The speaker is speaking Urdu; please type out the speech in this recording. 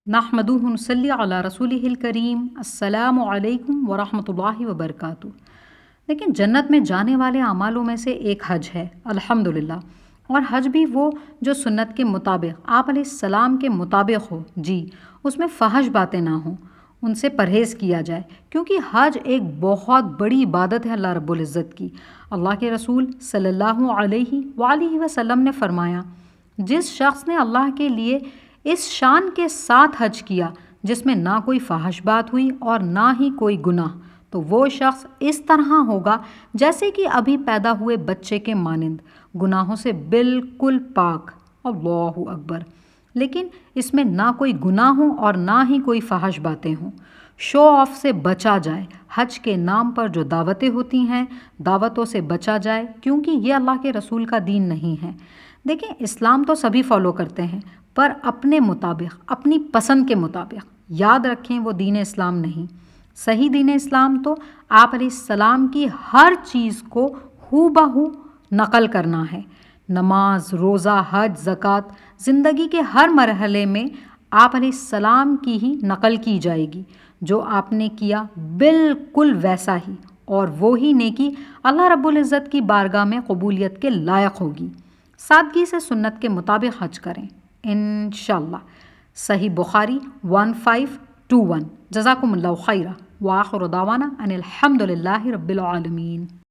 نحمدہ نصلی علی رسولہ الکریم السلام علیکم ورحمۃ اللہ وبرکاتہ۔ لیکن جنت میں جانے والے اعمالوں میں سے ایک حج ہے الحمدللہ، اور حج بھی وہ جو سنت کے مطابق آپ علیہ السلام کے مطابق ہو، جی اس میں فحش باتیں نہ ہوں، ان سے پرہیز کیا جائے، کیونکہ حج ایک بہت بڑی عبادت ہے اللہ رب العزت کی۔ اللہ کے رسول صلی اللہ علیہ وآلہ وسلم نے فرمایا، جس شخص نے اللہ کے لیے اس شان کے ساتھ حج کیا جس میں نہ کوئی فحش بات ہوئی اور نہ ہی کوئی گناہ، تو وہ شخص اس طرح ہوگا جیسے کہ ابھی پیدا ہوئے بچے کے مانند، گناہوں سے بالکل پاک۔ اللہ اکبر۔ لیکن اس میں نہ کوئی گناہ ہو اور نہ ہی کوئی فحش باتیں ہوں۔ شو آف سے بچا جائے، حج کے نام پر جو دعوتیں ہوتی ہیں دعوتوں سے بچا جائے، کیونکہ یہ اللہ کے رسول کا دین نہیں ہے۔ دیکھیں، اسلام تو سبھی فالو کرتے ہیں، پر اپنے مطابق، اپنی پسند کے مطابق۔ یاد رکھیں، وہ دین اسلام نہیں۔ صحیح دین اسلام تو آپ علیہ السلام کی ہر چیز کو ہو بہو نقل کرنا ہے۔ نماز، روزہ، حج، زکوٰۃ، زندگی کے ہر مرحلے میں آپ علیہ السلام کی ہی نقل کی جائے گی۔ جو آپ نے کیا بالکل ویسا ہی، اور وہی نیکی اللہ رب العزت کی بارگاہ میں قبولیت کے لائق ہوگی۔ سادگی سے سنت کے مطابق حج کریں انشاءاللہ۔ صحیح بخاری 1521۔ جزاکم اللہ خیرہ، وآخر دعوانا ان الحمد للہ رب العالمین۔